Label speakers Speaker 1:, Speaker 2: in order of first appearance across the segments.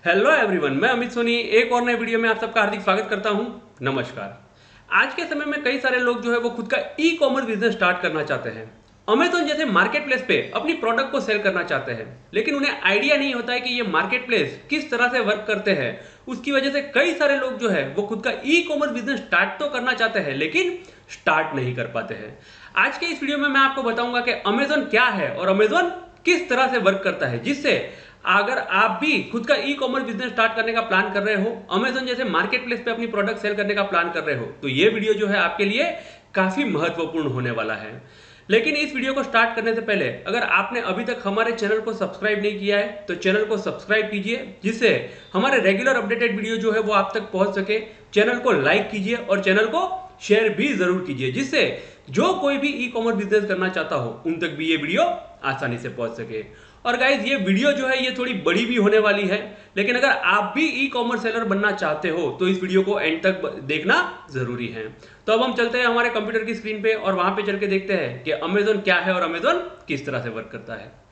Speaker 1: Hello everyone, मैं अमित सोनी एक और नए वीडियो में आप सबका हार्दिक स्वागत करता हूं। नमस्कार। आज के समय में कई सारे लोग जो है वो खुद का ई कॉमर्स बिजनेस स्टार्ट करना चाहते हैं। अमेजोन जैसे मार्केट प्लेस पे अपनी प्रोडक्ट को सेल करना चाहते हैं, लेकिन उन्हें आइडिया नहीं होता है कि ये मार्केट प्लेस किस तरह से वर्क करते हैं। उसकी वजह से कई सारे लोग जो है वो खुद का ई कॉमर्स बिजनेस स्टार्ट तो करना चाहते हैं, लेकिन स्टार्ट नहीं कर पाते हैं। आज के इस वीडियो में मैं आपको बताऊंगा कि अमेजोन क्या है और अमेजोन किस तरह से वर्क करता है, जिससे अगर आप भी खुद का ई कॉमर्स बिजनेस स्टार्ट करने का प्लान कर रहे हो, अमेजोन जैसे मार्केट प्लेस पे अपनी प्रोडक्ट सेल करने का प्लान कर रहे हो, तो ये वीडियो जो है आपके लिए काफी महत्वपूर्ण होने वाला है। लेकिन इस वीडियो को स्टार्ट करने से पहले अगर आपने अभी तक हमारे चैनल को सब्सक्राइब नहीं किया है तो चैनल को सब्सक्राइब कीजिए, जिससे हमारे रेगुलर अपडेटेड वीडियो जो है वो आप तक पहुंच सके। चैनल को लाइक कीजिए और चैनल को शेयर भी जरूर कीजिए, जिससे जो कोई भी ई कॉमर्स बिजनेस करना चाहता हो उन तक भी ये वीडियो आसानी से पहुंच सके। और गाइज, ये वीडियो जो है ये थोड़ी बड़ी भी होने वाली है, लेकिन अगर आप भी ई कॉमर्स सेलर बनना चाहते हो तो इस वीडियो को एंड तक देखना जरूरी है। तो अब हम चलते हैं हमारे कंप्यूटर की स्क्रीन पे और वहां पे चल के देखते हैं कि अमेजोन क्या है और अमेजोन किस तरह से वर्क करता है।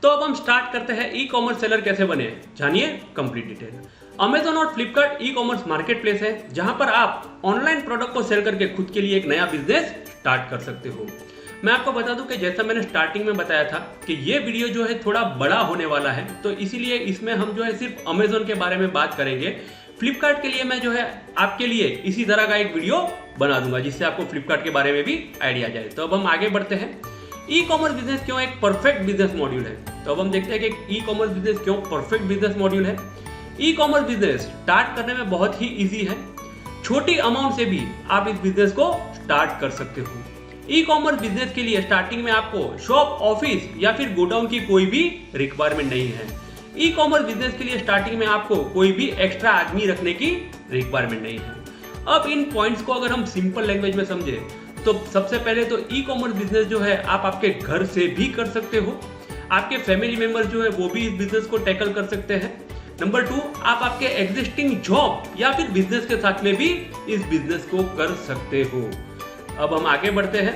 Speaker 1: तो अब हम स्टार्ट करते हैं ई कॉमर्स सेलर कैसे बने, जानिए कंप्लीट डिटेल। अमेजोन और Flipkart e commerce market place है, जहां पर आप ऑनलाइन प्रोडक्ट को सेल करके खुद के लिए एक नया बिजनेस स्टार्ट कर सकते हो। मैं आपको बता दूं कि जैसा मैंने स्टार्टिंग में बताया था कि ये वीडियो जो है थोड़ा बड़ा होने वाला है, तो इसीलिए इसमें हम जो है सिर्फ अमेजोन के बारे में बात करेंगे। फ्लिपकार्ट के लिए मैं जो है आपके लिए इसी तरह का एक वीडियो बना दूंगा, जिससे आपको फ्लिपकार्ट के बारे में भी आइडिया जाए। तो अब हम आगे बढ़ते हैं। ई कॉमर्स बिजनेस क्यों एक परफेक्ट बिजनेस मॉड्यूल है, तो अब हम देखते हैं कि ई कॉमर्स बिजनेस क्यों परफेक्ट बिजनेस मॉड्यूल है। ई कॉमर्स बिजनेस स्टार्ट करने में बहुत ही इजी है। छोटी अमाउंट से भी आप इस बिजनेस को स्टार्ट कर सकते हो। ई कॉमर्स बिजनेस के लिए स्टार्टिंग में आपको शॉप, ऑफिस या फिर गोडाउन की कोई भी रिक्वायरमेंट नहीं है। ई कॉमर्स बिजनेस के लिए स्टार्टिंग में आपको कोई भी एक्स्ट्रा आदमी रखने की रिक्वायरमेंट नहीं है। अब इन पॉइंट्स को अगर हम सिंपल लैंग्वेज में समझे तो सबसे पहले तो ई कॉमर्स बिजनेस जो है आप आपके घर से भी कर सकते हो। आपके फैमिली मेंबर जो है वो भी इस बिजनेस को टैकल कर सकते हैं। नंबर 2, आप आपके एग्जिस्टिंग जॉब या फिर बिजनेस के साथ में भी इस बिजनेस को कर सकते हो। अब हम आगे बढ़ते हैं।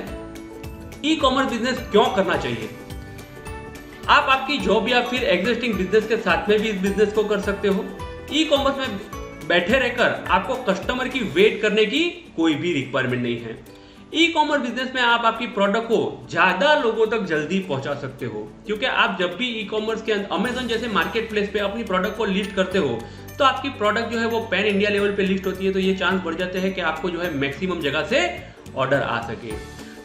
Speaker 1: ई कॉमर्स बिजनेस क्यों करना चाहिए? आप आपकी जॉब या फिर एग्जिस्टिंग बिजनेस के साथ में भी इस बिजनेस को कर सकते हो। ई कॉमर्स में बैठे रहकर आपको कस्टमर की वेट करने की कोई भी रिक्वायरमेंट नहीं है। ई कॉमर्स बिजनेस में आप आपकी प्रोडक्ट को ज्यादा लोगों तक जल्दी पहुंचा सकते हो, क्योंकि आप जब भी ई कॉमर्स के अमेजोन जैसे मार्केट प्लेस पे अपनी प्रोडक्ट को लिस्ट करते हो तो आपकी प्रोडक्ट जो है वो पैन इंडिया लेवल पे लिस्ट होती है, तो ये चांस बढ़ जाते हैं कि आपको जो है मैक्सिमम जगह से ऑर्डर आ सके।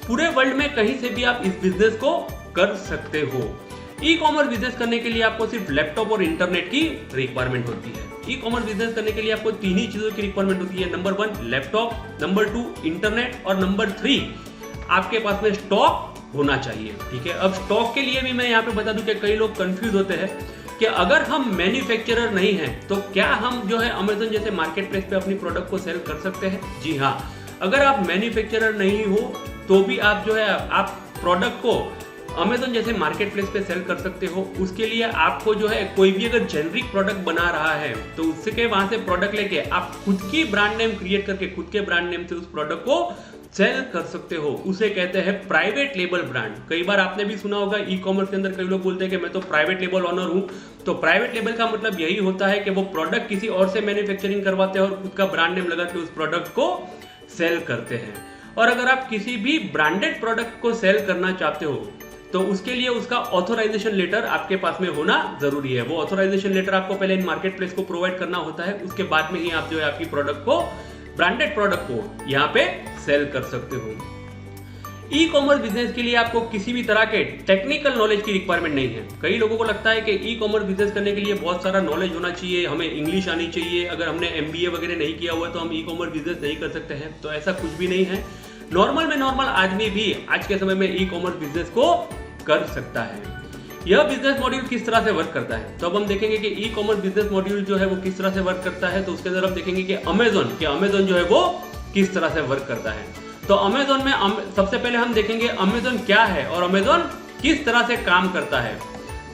Speaker 1: पूरे वर्ल्ड में कहीं से भी आप इस बिजनेस को कर सकते हो। ई कॉमर्स बिजनेस करने के लिए आपको सिर्फ लैपटॉप और इंटरनेट की रिक्वायरमेंट होती है। ई कॉमर्स बिजनेस करने के लिए आपको 3 ही चीजों की रिक्वायरमेंट होती है। नंबर 1 लैपटॉप, नंबर 2 इंटरनेट और नंबर 3 आपके पास में स्टॉक होना चाहिए। ठीक है, अब स्टॉक के लिए भी मैं यहाँ पे बता दूं कि कई लोग कंफ्यूज होते हैं कि अगर हम मैन्युफैक्चरर नहीं हैं तो क्या हम जो है अमेजोन जैसे मार्केट प्लेस पे अपनी प्रोडक्ट को सेल कर सकते हैं? जी हाँ, अगर आप मैन्युफैक्चरर नहीं हो तो भी आप जो है आप प्रोडक्ट को अमेजोन जैसे मार्केट प्लेस पे सेल कर सकते हो। उसके लिए आपको जो है कोई भी अगर जेनरिक प्रोडक्ट बना रहा है तो उसके वहां से प्रोडक्ट लेके आप खुद की ब्रांड नेम क्रिएट करके खुद के ब्रांड नेम से उस प्रोडक्ट को सेल कर सकते हो। उसे कहते हैं प्राइवेट लेबल ब्रांड। कई बार आपने भी सुना होगा ई कॉमर्स के अंदर कई लोग बोलते हैं कि मैं तो प्राइवेट लेबल ऑनर हूं। तो प्राइवेट लेबल का मतलब यही होता है कि वो प्रोडक्ट किसी और से मैन्युफैक्चरिंग करवाते हैं और खुद का ब्रांड नेम लगा के उस प्रोडक्ट को सेल करते हैं। और अगर आप किसी भी ब्रांडेड प्रोडक्ट को सेल करना चाहते हो तो उसके लिए उसका ऑथोराइजेशन लेटर आपके पास में होना जरूरी है। वो ऑथोराइजेशन लेटर आपको पहले इन मार्केट प्लेस को प्रोवाइड करना होता है, उसके बाद में ही आप जो है आपकी प्रोडक्ट को, ब्रांडेड प्रोडक्ट को यहाँ पे सेल कर सकते हो। ई कॉमर्स बिजनेस के लिए आपको किसी भी तरह के टेक्निकल नॉलेज की रिक्वायरमेंट नहीं है। कई लोगों को लगता है कि ई कॉमर्स बिजनेस करने के लिए बहुत सारा नॉलेज होना चाहिए, हमें इंग्लिश आनी चाहिए, अगर हमने MBA वगैरह नहीं किया हुआ है तो हम ई कॉमर्स बिजनेस नहीं कर सकते हैं। तो ऐसा कुछ भी नहीं है। नॉर्मल में नॉर्मल आदमी भी आज के समय में ई कॉमर्स बिजनेस को कर सकता है। यह बिजनेस मॉड्यूल किस तरह से वर्क करता है, तो अब हम देखेंगे कि ई कॉमर्स बिजनेस मॉड्यूल जो है वो किस तरह से वर्क करता है। तो उसके अंदर हम देखेंगे कि अमेजोन जो है वो किस तरह से वर्क करता है। तो अमेजोन में सबसे पहले हम देखेंगे अमेजोन क्या है और अमेजोन किस तरह से काम करता है।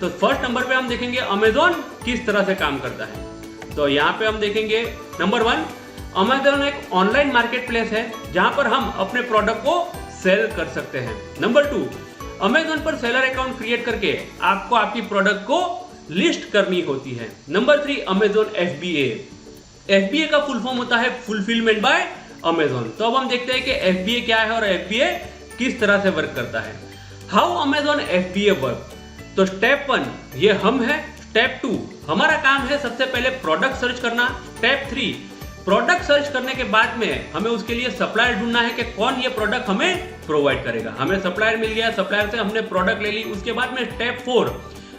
Speaker 1: तो फर्स्ट नंबर पे हम देखेंगे अमेजोन किस तरह से काम करता है। तो यहाँ पे हम देखेंगे नंबर 1, अमेजोन एक ऑनलाइन मार्केट प्लेस है जहां पर हम अपने प्रोडक्ट को सेल कर सकते हैं। नंबर 2, अमेजोन पर सेलर अकाउंट क्रिएट करके आपको आपकी प्रोडक्ट को लिस्ट करनी होती है। नंबर 3, अमेजोन FBA का फुल फॉर्म होता है फुलफिलमेंट बाय अमेजोन। तो अब हम देखते हैं कि FBA क्या है और FBA किस तरह से वर्क करता है। How Amazon FBA work. तो स्टेप 1 ये हम है। स्टेप 2 हमारा काम है सबसे पहले प्रोडक्ट सर्च करना। स्टेप 3 प्रोडक्ट सर्च करने के बाद में हमें उसके लिए सप्लायर ढूंढना है कि कौन ये प्रोडक्ट हमें प्रोवाइड करेगा। हमें सप्लायर मिल गया, सप्लायर से हमने प्रोडक्ट ले ली। उसके बाद में स्टेप 4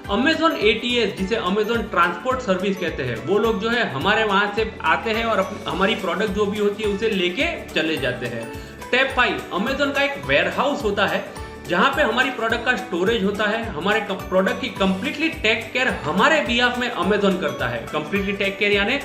Speaker 1: अमेजोन ATS जिसे अमेजोन ट्रांसपोर्ट सर्विस कहते हैं, वो लोग जो है हमारे वहां से आते हैं और हमारी प्रोडक्ट जो भी होती है उसे लेके चले जाते हैं। स्टेप 5 अमेजोन का एक वेयरहाउस होता है जहां पे हमारी प्रोडक्ट का स्टोरेज होता है। हमारे प्रोडक्ट की कंप्लीटली टेक केयर हमारे बिहाफ में अमेजोन करता है। कंप्लीटली टेक केयर यानी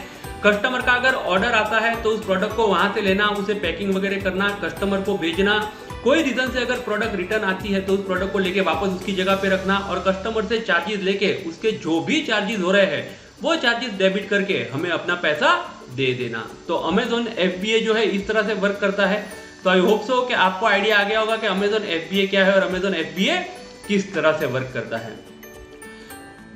Speaker 1: कस्टमर का अगर ऑर्डर आता है तो उस प्रोडक्ट को वहां से लेना, उसे पैकिंग वगैरह करना, कस्टमर को भेजना, कोई रीजन से अगर प्रोडक्ट रिटर्न आती है तो उस प्रोडक्ट को लेके वापस उसकी जगह पे रखना और कस्टमर से चार्जेस लेके उसके जो भी चार्जेस हो रहे हैं वो चार्जेस डेबिट करके हमें अपना पैसा दे देना। तो अमेजोन FBA जो है इस तरह से वर्क करता है। तो आई होप सो कि आपको आइडिया आ गया होगा कि अमेजोन FBA क्या है और अमेजोन FBA किस तरह से वर्क करता है।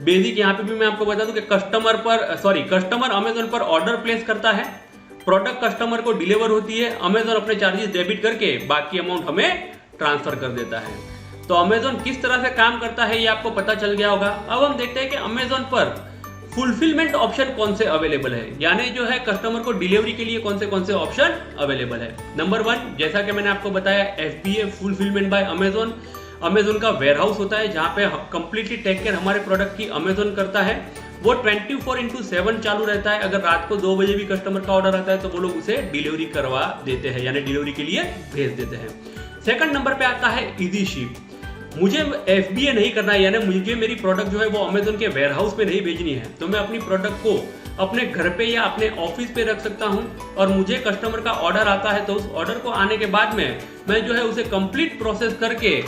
Speaker 1: बेसिक यहाँ पे भी मैं आपको बता दूं कि कस्टमर अमेजोन पर ऑर्डर प्लेस करता है, प्रोडक्ट कस्टमर को डिलीवर होती है, अमेजोन अपने चार्जेस डेबिट करके बाकी अमाउंट हमें ट्रांसफर कर देता है। तो अमेजोन किस तरह से काम करता है ये आपको पता चल गया होगा। अब हम देखते हैं कि अमेजोन पर फुलफिलमेंट ऑप्शन कौन से अवेलेबल है, यानी जो है कस्टमर को डिलीवरी के लिए कौन से ऑप्शन अवेलेबल है। नंबर 1 जैसा कि मैंने आपको बताया FBA फुलफिलमेंट बाय अमेजोन का वेयरहाउस होता है जहां पे कंप्लीटली टेक केयर हमारे प्रोडक्ट की अमेजोन करता है। वो 24/7 चालू रहता है। अगर रात को 2 बजे भी कस्टमर का ऑर्डर आता है तो वो लोग उसे डिलीवरी करवा देते हैं, यानी डिलीवरी के लिए भेज देते हैं। सेकंड नंबर पे आता है इजी शिप। मुझे FBA नहीं करना है, यानी मुझे मेरी प्रोडक्ट जो है वो अमेजोन के वेयरहाउस में नहीं भेजनी है, तो मैं अपनी प्रोडक्ट को अपने घर पे या अपने ऑफिस पे रख सकता हूं और मुझे कस्टमर का ऑर्डर आता है तो उस ऑर्डर को आने के बाद में मैं जो है उसे कंप्लीट प्रोसेस करके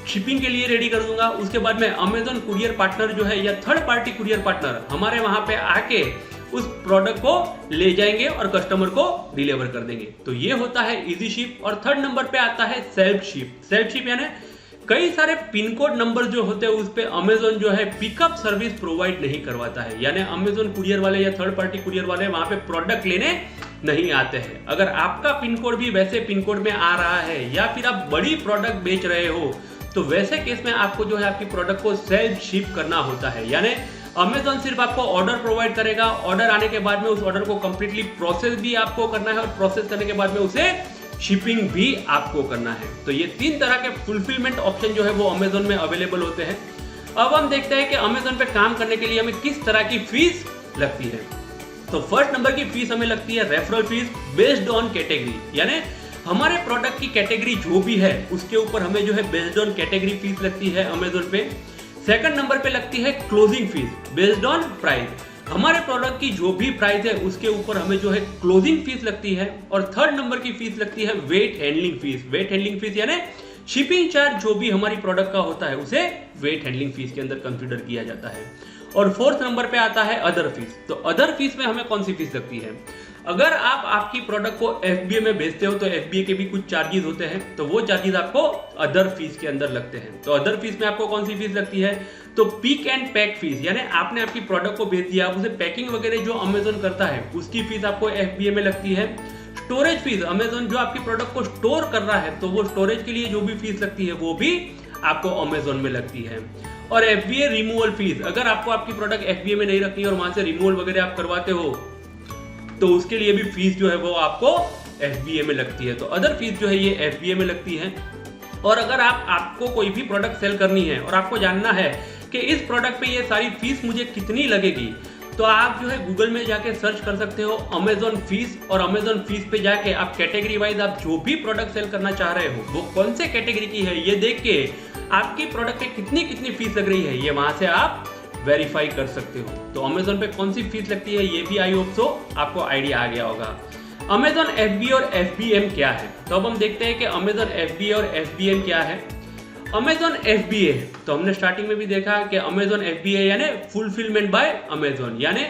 Speaker 1: शिपिंग के लिए रेडी कर दूंगा। उसके बाद में अमेजोन कुरियर पार्टनर जो है या थर्ड पार्टी कुरियर पार्टनर हमारे वहां पे आके उस प्रोडक्ट को ले जाएंगे और कस्टमर को डिलीवर कर देंगे। तो ये होता है इजी शिप। और थर्ड नंबर पे आता है सेल्फ शिप यानी कई सारे पिन कोड नंबर जो होते हैं उस पे अमेजोन जो है पिकअप सर्विस प्रोवाइड नहीं करवाता है, यानी अमेजोन कुरियर वाले या थर्ड पार्टी कुरियर वाले वहां पे प्रोडक्ट लेने नहीं आते हैं। अगर आपका पिन कोड भी वैसे पिन कोड में आ रहा है या फिर आप बड़ी प्रोडक्ट बेच रहे हो तो वैसे केस में आपको जो है आपकी प्रोडक्ट को सेल्फ शिप करना होता है, यानी अमेजोन सिर्फ आपको ऑर्डर प्रोवाइड करेगा। ऑर्डर आने के बाद में उस ऑर्डर को कंप्लीटली प्रोसेस भी आपको करना है और प्रोसेस करने के बाद में उसे शिपिंग भी आपको करना है। तो ये 3 तरह के फुलफिलमेंट ऑप्शन जो है वो अमेजोन में अवेलेबल होते हैं। अब हम देखते हैं कि अमेजोन पे काम करने के लिए हमें किस तरह की फीस लगती है। तो फर्स्ट नंबर की फीस हमें लगती है referral fees based on category, यानी हमारे प्रोडक्ट की कैटेगरी जो भी है उसके ऊपर हमें जो है बेस्ड ऑन कैटेगरी फीस लगती है अमेजोन पे। सेकंड नंबर पे लगती है closing fees based on price. हमारे प्रोडक्ट की जो भी प्राइस है उसके ऊपर हमें जो है क्लोजिंग फीस लगती है। और थर्ड नंबर की फीस लगती है वेट हैंडलिंग फीस यानी शिपिंग चार्ज जो भी हमारी प्रोडक्ट का होता है उसे वेट हैंडलिंग फीस के अंदर कंसीडर किया जाता है। और फोर्थ नंबर पे आता है अदर फीस। तो अदर फीस में हमें कौन सी फीस लगती है, अगर आप आपकी प्रोडक्ट को FBA में बेचते हो तो FBA के भी कुछ चार्जेस होते हैं, तो वो चार्जेस आपको अदर फीस के अंदर लगते हैं। तो अदर फीस में आपको कौन सी फीस लगती है, तो पिक एंड पैक फीस, यानी आपने आपकी प्रोडक्ट को बेच दिया, आप उसे पैकिंग वगैरह जो अमेजोन करता है उसकी फीस आपको FBA में लगती है। स्टोरेज फीस, अमेजोन जो आपकी प्रोडक्ट को स्टोर कर रहा है तो वो स्टोरेज के लिए जो भी फीस लगती है वो भी आपको अमेजोन में लगती है। और FBA रिमूवल फीस, अगर आपको आपकी प्रोडक्ट FBA में नहीं रखनी है और वहां से रिमूवल वगैरह आप करवाते हो तो उसके लिए भी फीस जो है वो आपको FBA में लगती है। तो अदर फीस जो है ये FBA में लगती है। और अगर आपको कोई भी प्रोडक्ट सेल करनी है और आपको जानना है कि इस प्रोडक्ट पे ये सारी फीस मुझे कितनी लगेगी, तो आप जो है गूगल में जाके सर्च कर सकते हो अमेजॉन फीस, और अमेजॉन फीस पे जाके आप कैटेगरी वाइज आप जो भी प्रोडक्ट सेल करना चाह रहे हो वो कौन से कैटेगरी की है ये देख के आपकी प्रोडक्ट पे कितनी फीस लग रही है ये वहां से आप वेरीफाई कर सकते हो। तो अमेजॉन पे कौन सी फीस लगती है ये भी आई होप सो आपको आइडिया आ गया होगा। अमेजॉन FBA और FBM क्या है, तो अब हम देखते हैं कि अमेजॉन FBA और FBM क्या है। अमेजॉन FBA तो हमने स्टार्टिंग में भी देखा कि अमेजॉन FBA यानी फुलफिलमेंट बाय अमेजॉन, यानी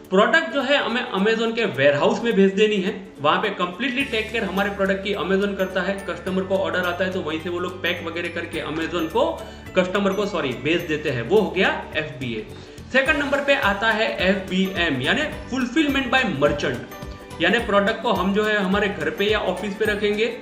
Speaker 1: प्रोडक्ट जो है हमें अमेजॉन के वेयरहाउस में भेज देनी है, वहां पे कंप्लीटली टेक केयर हमारे प्रोडक्ट की अमेजॉन करता है। कस्टमर को ऑर्डर आता है तो वहीं से वो लोग पैक वगैरह करके अमेजॉन को कस्टमर को भेज देते हैं, वो हो गया FBA। सेकंड नंबर पे आता है FBM यानी फुलफिलमेंट बाय मर्चेंट, यानी प्रोडक्ट को हम जो है हमारे घर पे या ऑफिस पे रखेंगे,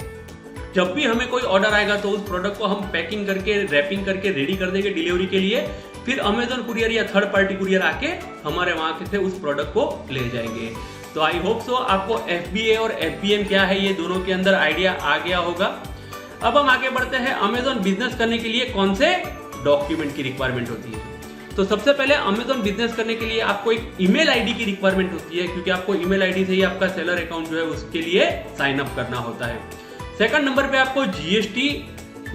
Speaker 1: जब भी हमें कोई ऑर्डर आएगा तो उस प्रोडक्ट को हम पैकिंग करके रैपिंग करके रेडी कर देंगे डिलीवरी के लिए, फिर अमेजॉन कुरियर या थर्ड पार्टी कुरियर आके हमारे वहां से उस प्रोडक्ट को ले जाएंगे। तो आई होप सो आपको FBA और FBM क्या है ये दोनों के अंदर आइडिया आ गया होगा। अब हम आगे बढ़ते हैं, अमेजॉन बिजनेस करने के लिए कौन से डॉक्यूमेंट की रिक्वायरमेंट होती है। तो सबसे पहले अमेजॉन बिजनेस करने के लिए आपको एक ईमेल आईडी की रिक्वायरमेंट होती है, क्योंकि आपको ईमेल आईडी से ही आपका सेलर अकाउंट जो है उसके लिए साइन अप करना होता है। सेकंड नंबर पे आपको GST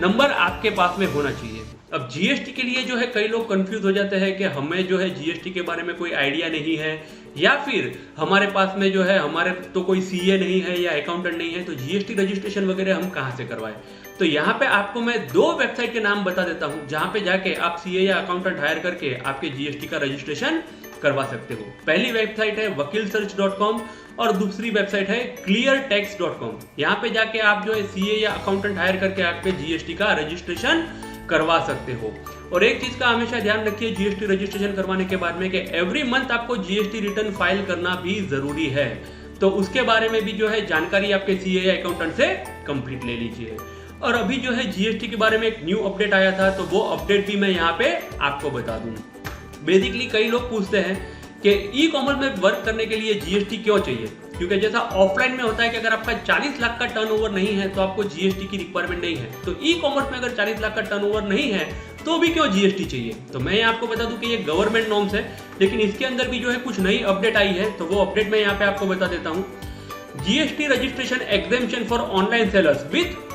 Speaker 1: नंबर आपके पास में होना चाहिए। अब GST के लिए जो है कई लोग कंफ्यूज हो जाते हैं कि हमें जो है GST के बारे में कोई आइडिया नहीं है, या फिर हमारे पास में जो है हमारे तो कोई CA नहीं है या अकाउंटेंट नहीं है, तो GST रजिस्ट्रेशन वगैरह हम कहाँ से करवाएं। तो यहाँ पे आपको मैं 2 वेबसाइट के नाम बता देता हूँ जहाँ पे जाके आप CA या अकाउंटेंट हायर करके आपके GST का रजिस्ट्रेशन करवा सकते हो। पहली वेबसाइट है wakilsearch.com और दूसरी वेबसाइट है cleartax.com। यहाँ पे जाके आप जो है CA या अकाउंटेंट हायर करके आपके GST का रजिस्ट्रेशन करवा सकते हो। और एक चीज का हमेशा ध्यान रखिए GST रजिस्ट्रेशन करवाने के बाद में कि एवरी मंथ आपको GST रिटर्न फाइल करना भी जरूरी है, तो उसके बारे में भी जो है जानकारी आपके CA या अकाउंटेंट से कंप्लीट ले लीजिए। और अभी जो है GST के बारे में एक न्यू अपडेट आया था, तो वो अपडेट भी मैं यहाँ पे आपको बता दूं। बेसिकली कई लोग पूछते हैं कि ई-कॉमर्स में वर्क करने के लिए GST क्यों चाहिए, क्योंकि जैसा ऑफलाइन में होता है कि अगर आपका 40 लाख का टर्नओवर नहीं है तो आपको GST की रिक्वायरमेंट नहीं है, तो ई-कॉमर्स में अगर 40 लाख का टर्नओवर नहीं है तो भी क्यों GST चाहिए। तो मैं आपको बता दूं कि ये गवर्नमेंट नॉर्म्स है, लेकिन इसके अंदर भी जो है कुछ नई अपडेट आई है, तो वो अपडेट मैं यहाँ पे आपको बता देता हूँ। GST registration exemption for online sellers with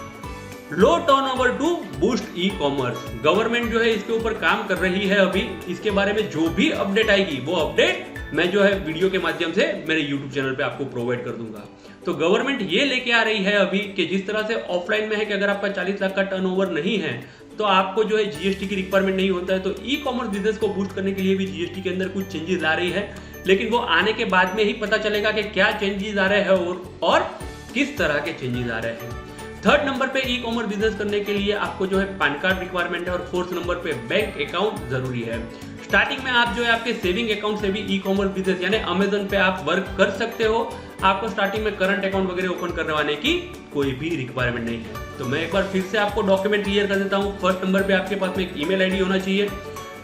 Speaker 1: low turnover to boost e-commerce. Government जो है इसके ऊपर काम कर रही है अभी, इसके बारे में जो भी अपडेट आएगी वो अपडेट मैं जो है वीडियो के माध्यम से मेरे YouTube चैनल पे आपको प्रोवाइड कर दूंगा। तो गवर्नमेंट ये लेके आ रही है अभी कि जिस तरह से ऑफलाइन में है कि अगर आपका 40 लाख का टर्नओवर नहीं है तो आपको जो है GST की रिक्वायरमेंट नहीं होता है, तो ई-कॉमर्स बिजनेस को बूस्ट करने के लिए भी GST के अंदर कुछ चेंजेस ला रही है, लेकिन वो आने के बाद में ही पता चलेगा कि क्या चेंजेस आ रहे हैं और किस तरह के चेंजेस आ रहे हैं। थर्ड नंबर पे ई-कॉमर्स बिजनेस करने के लिए आपको जो है पैन कार्ड रिक्वायरमेंट है, और फोर्थ नंबर पे बैंक अकाउंट जरूरी है। स्टार्टिंग में आप जो है आपके सेविंग अकाउंट से भी ई-कॉमर्स बिजनेस यानी अमेजन पे आप वर्क कर सकते हो। आपको स्टार्टिंग में करंट अकाउंट वगैरह ओपन करवाने की कोई भी रिक्वायरमेंट नहीं है। तो मैं एक बार फिर से आपको डॉक्यूमेंट क्लियर कर देता हूँ। फर्स्ट नंबर पे आपके पास में एक ईमेल आईडी होना चाहिए,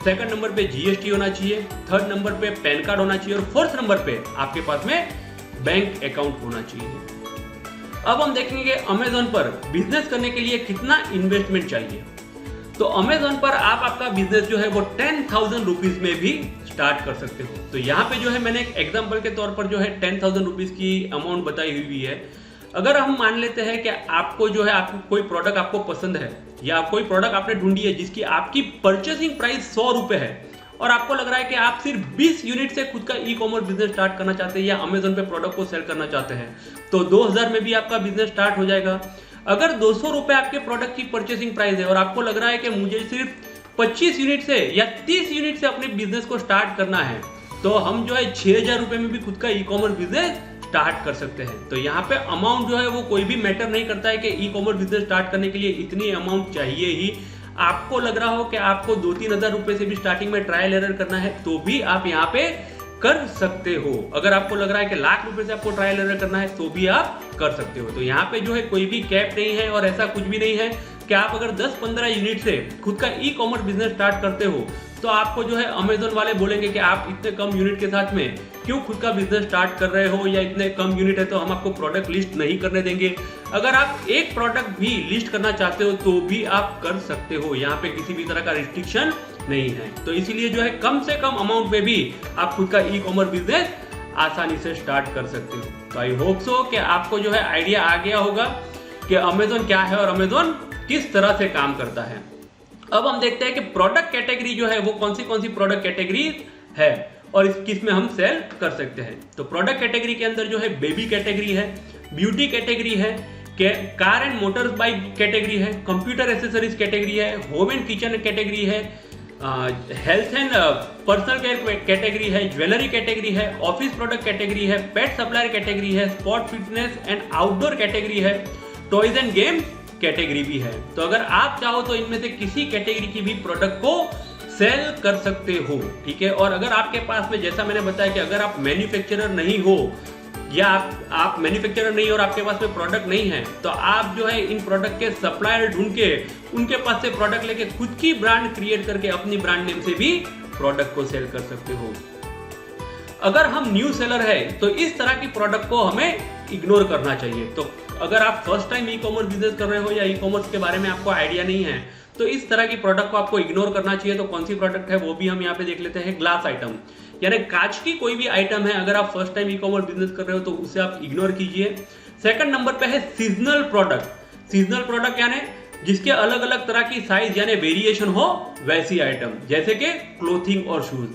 Speaker 1: सेकंड नंबर पे GST होना चाहिए, थर्ड नंबर पे पैन कार्ड होना चाहिए, और फोर्थ नंबर पे आपके पास में बैंक अकाउंट होना चाहिए। अब हम देखेंगे अमेजॉन पर बिजनेस करने के लिए कितना इन्वेस्टमेंट चाहिए। तो अमेजॉन पर आप आपका बिजनेस जो है वो 10,000 रुपीज में भी स्टार्ट कर सकते हो। तो यहाँ पे जो है मैंने एक एग्जांपल के तौर पर जो है 10,000 रुपीज की अमाउंट बताई हुई है। अगर हम मान लेते हैं कि आपको जो है आपको कोई प्रोडक्ट आपको पसंद है, या कोई प्रोडक्ट आपने ढूंढी है जिसकी आपकी परचेसिंग प्राइस 100 रुपए है, और आपको लग रहा है कि आप सिर्फ 20 यूनिट से खुद का ई-कॉमर्स बिजनेस स्टार्ट करना चाहते हैं या अमेजॉन पे प्रोडक्ट को सेल करना चाहते हैं, तो 2000 में भी आपका बिजनेस स्टार्ट हो जाएगा। अगर 200 रुपए आपके प्रोडक्ट की परचेसिंग प्राइस है और आपको लग रहा है कि मुझे सिर्फ 25 यूनिट से या 30 यूनिट से अपने बिजनेस को स्टार्ट करना है, तो हम जो है 6000 रुपए में भी खुद का ई-कॉमर्स बिजनेस स्टार्ट कर सकते हैं। तो यहाँ पे अमाउंट जो है वो कोई भी मैटर नहीं करता है कि ई-कॉमर्स बिजनेस स्टार्ट करने के लिए इतनी अमाउंट चाहिए ही। आपको लग रहा हो कि आपको 2-3 हजार रुपए से भी स्टार्टिंग में ट्रायल एरर करना है, तो भी आप यहाँ पे कर सकते हो। अगर आपको लग रहा है कि लाख रुपए से आपको ट्रायल एरर करना है, तो भी आप कर सकते हो। तो यहाँ पे जो है कोई भी कैप नहीं है, और ऐसा कुछ भी नहीं है कि आप अगर 10-15 यूनिट से खुद का ई-कॉमर्स बिजनेस स्टार्ट करते हो तो आपको जो है अमेजोन वाले बोलेंगे कि आप इतने कम यूनिट के साथ में क्यों खुद का बिजनेस स्टार्ट कर रहे हो, या इतने कम यूनिट है तो हम आपको प्रोडक्ट लिस्ट नहीं करने देंगे। अगर आप एक प्रोडक्ट भी लिस्ट करना चाहते हो तो भी आप कर सकते हो, यहाँ पे किसी भी तरह का रिस्ट्रिक्शन नहीं है। तो इसीलिए जो है कम से कम अमाउंट में भी आप खुद का ई कॉमर्स बिजनेस आसानी से स्टार्ट कर सकते हो। तो आई होप सो कि आपको जो है आइडिया आ गया होगा कि अमेजोन क्या है और अमेजोन किस तरह से काम करता है। अब हम देखते हैं कि प्रोडक्ट कैटेगरी जो है वो कौन सी प्रोडक्ट कैटेगरी है और किस में हम सेल कर सकते हैं। तो प्रोडक्ट कैटेगरी के अंदर जो है बेबी कैटेगरी है, ब्यूटी कैटेगरी है, car and Motors bike category है, कंप्यूटर एसेसरीज कैटेगरी है, होम एंड किचन कैटेगरी है, health and personal care category है, ज्वेलरी कैटेगरी है, ऑफिस प्रोडक्ट कैटेगरी है, पेट सप्लायर कैटेगरी है, sport fitness and outdoor category है, toys end game category भी है। तो अगर आप चाहो तो इनमें से किसी कैटेगरी की भी प्रोडक्ट को सेल कर सकते हो, ठीक है। और अगर आपके पास में, जैसा मैंने बताया कि अगर आप मैन्युफैक्चरर नहीं हो या आप मैन्युफैक्चरर नहीं और आपके पास में प्रोडक्ट नहीं है, तो आप जो है इन प्रोडक्ट के सप्लायर ढूंढ के उनके पास से प्रोडक्ट लेके खुद की ब्रांड क्रिएट करके अपनी ब्रांड नेम से भी प्रोडक्ट को सेल कर सकते हो। अगर हम न्यू सेलर है तो इस तरह की प्रोडक्ट को हमें इग्नोर करना चाहिए। तो अगर आप first time e commerce business कर रहे हो या ई कॉमर्स के बारे में आपको आइडिया नहीं है, तो इस तरह की प्रोडक्ट को आपको इग्नोर करना चाहिए। तो कौन सी प्रोडक्ट है वो भी हम यहाँ पे देख लेते हैं। ग्लास आइटम यानी कांच की कोई भी आइटम है, अगर आप first time e commerce business कर रहे हो तो उसे आप इग्नोर कीजिए। सेकंड नंबर पे है सीजनल प्रोडक्ट। सीजनल प्रोडक्ट यानी जिसके अलग अलग तरह की साइज यानी वेरिएशन हो वैसी आइटम, जैसे कि क्लोथिंग और शूज।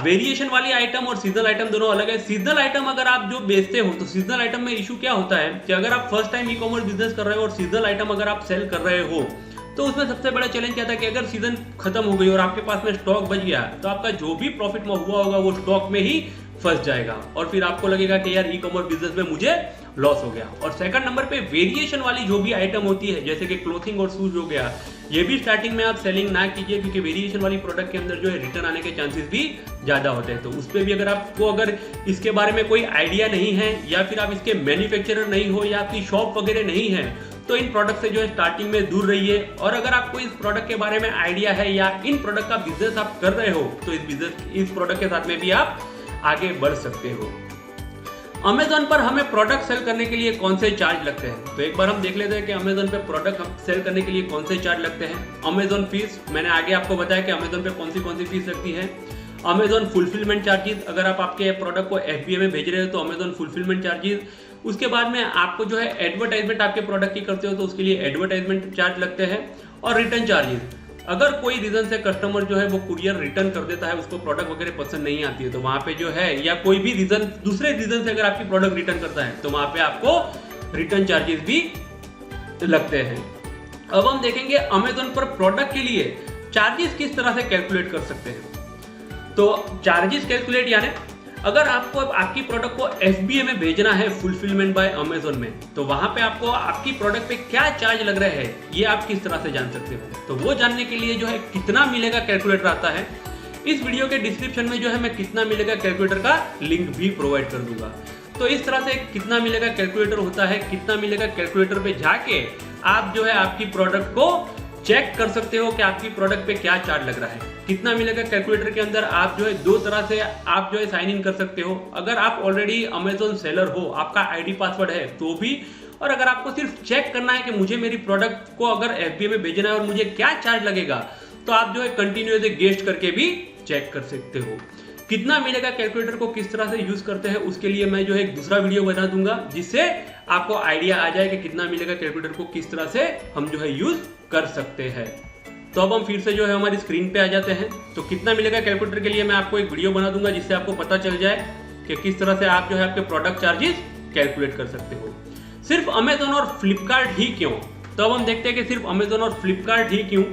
Speaker 1: वेरिएशन वाली आइटम और सीजनल आइटम दोनों अलग है। सीजनल आइटम अगर आप जो बेचते हो तो सीजनल आइटम में इशू क्या होता है कि अगर आप first time e commerce business कर रहे हो और सीजनल आइटम अगर आप सेल कर रहे हो तो उसमें सबसे बड़ा चैलेंज क्या था कि अगर सीजन खत्म हो गई और आपके पास में स्टॉक बच गया तो आपका जो भी प्रॉफिट में हुआ होगा वो स्टॉक में ही फंस जाएगा और फिर आपको लगेगा कि यार ई कॉमर्स बिजनेस में मुझे लॉस हो गया। और सेकंड नंबर पे वेरिएशन वाली जो भी आइटम होती है, जैसे कि क्लोथिंग और शूज हो गया, ये भी स्टार्टिंग में आप सेलिंग ना कीजिए, क्योंकि वेरिएशन वाली प्रोडक्ट के अंदर जो है रिटर्न आने के चांसेस भी ज्यादा होते हैं। तो उस पर भी अगर इसके बारे में कोई आइडिया नहीं है या फिर आप इसके मैन्युफैक्चरर नहीं हो या आपकी शॉप वगैरह नहीं है, तो इन प्रोडक्ट से जो है स्टार्टिंग में दूर रहिए। और अगर आपको इस प्रोडक्ट के बारे में आइडिया है या इन प्रोडक्ट का बिजनेस आप कर रहे हो तो इस प्रोडक्ट के साथ में भी आप आगे बढ़ सकते हो। अमेजोन पर हमें प्रोडक्ट सेल करने के लिए कौन से चार्ज लगते हैं, तो एक बार हम देख लेते हैं कि अमेजोन पे प्रोडक्ट सेल करने के लिए कौन से चार्ज लगते हैं। अमेजोन फीस, मैंने आगे आपको बताया कि अमेजोन पे कौन सी फीस लगती है। अमेजोन फुलफिलमेंट चार्जेस, अगर आप आपके प्रोडक्ट को FBA में भेज रहे हो तो अमेजोन फुलफिलमेंट चार्जेस। उसके बाद में आपको जो है एडवर्टाइजमेंट आपके प्रोडक्ट की करते हो तो उसके लिए एडवर्टाइजमेंट चार्ज लगते हैं। और रिटर्न चार्जेस, अगर कोई रीजन से कस्टमर जो है वो कुरियर रिटर्न कर देता है, उसको प्रोडक्ट वगैरह पसंद नहीं आती है, तो वहां पे जो है, या कोई भी रीजन दूसरे रीजन से अगर आपकी प्रोडक्ट रिटर्न करता है तो वहां पे आपको रिटर्न चार्जेस भी लगते हैं। अब हम देखेंगे अमेजोन पर प्रोडक्ट के लिए चार्जेस किस तरह से कैलकुलेट कर सकते हैं। तो चार्जेस कैलकुलेट यानी अगर आपको आपकी प्रोडक्ट को FBA में भेजना है फुलफिलमेंट बाय अमेजोन में, तो वहां पे आपको आपकी प्रोडक्ट पे क्या चार्ज लग रहा है ये आप किस तरह से जान सकते हो। तो वो जानने के लिए जो है कितना मिलेगा कैलकुलेटर आता है। इस वीडियो के डिस्क्रिप्शन में जो है मैं कितना मिलेगा कैलकुलेटर का लिंक भी प्रोवाइड कर दूंगा। तो इस तरह से कितना मिलेगा कैलकुलेटर होता है, कितना मिलेगा कैलकुलेटर पे जाके आप जो है आपकी प्रोडक्ट को चेक कर सकते हो कि आपकी प्रोडक्ट पे क्या चार्ज लग रहा है। कितना मिलेगा कैलकुलेटर के अंदर आप जो है दो तरह से आप जो है साइन इन कर सकते हो। अगर आप ऑलरेडी अमेजोन सेलर हो, आपका आईडी पासवर्ड है तो भी, और अगर आपको सिर्फ चेक करना है कि मुझे मेरी प्रोडक्ट को अगर FBA में भेजना है और मुझे क्या चार्ज लगेगा, तो आप जो है कंटिन्यूअसली गेस्ट करके भी चेक कर सकते हो। कितना मिलेगा कैलकुलेटर को किस तरह से यूज करते हैं उसके लिए मैं जो है एक दूसरा वीडियो बना दूंगा, जिससे आपको आइडिया आ जाए कि कितना मिलेगा कैलकुलेटर को किस तरह से हम जो है यूज कर सकते हैं। तो अब हम फिर से जो है हमारी स्क्रीन पे आ जाते हैं। तो कितना मिलेगा कैलकुलेटर के लिए मैं आपको एक वीडियो बना दूंगा, जिससे आपको पता चल जाए कि किस तरह से आप जो है आपके प्रोडक्ट चार्जेस कैलकुलेट कर सकते हो। सिर्फ अमेजोन और फ्लिपकार्ट ही क्यों? तो अब हम देखते हैं कि सिर्फ अमेजोन और फ्लिपकार्ट ही क्यों।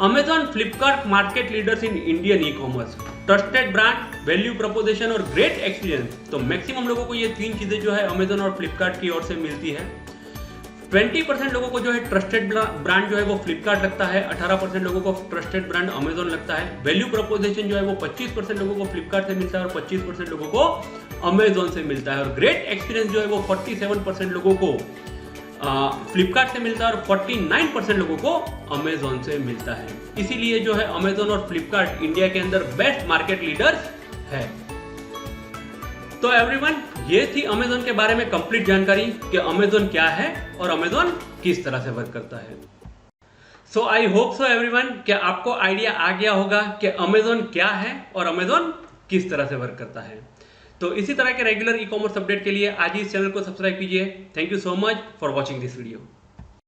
Speaker 1: Amazon Flipkart market leaders in Indian e commerce, trusted brand, value preposition और ग्रेट एक्सपीरियंस। तो मैक्सिमम लोगों को ये तीन चीजें जो है अमेजोन और फ्लिपकार्ट की ओर से मिलती है। 20% लोगों को जो है ट्रस्टेड ब्रांड जो है वो फ्लिपकार्ट लगता है, 18% लोगों को ट्रस्टेड ब्रांड अमेजोन लगता है। वैल्यू प्रपोजिशन जो है वो 25% लोगों को फ्लिपकार्ट से मिलता है और 25% लोगों को अमेजोन से मिलता है। और ग्रेट एक्सपीरियंस जो है वो 47% लोगों को फ्लिपकार्ट से मिलता है और 49% लोगों को अमेजोन से मिलता है। इसीलिए जो है अमेजोन और फ्लिपकार्ट इंडिया के अंदर बेस्ट मार्केट लीडर्स है। तो एवरीवन, ये थी अमेजोन के बारे में कंप्लीट जानकारी कि अमेजोन क्या है और अमेजोन किस तरह से वर्क करता है। सो आई होप सो एवरीवन कि आपको आइडिया आ गया होगा कि अमेजोन क्या है और अमेजोन किस तरह से वर्क करता है। तो इसी तरह के रेगुलर ई कॉमर्स अपडेट के लिए आज ही इस चैनल को सब्सक्राइब कीजिए। Thank you so much for watching this video.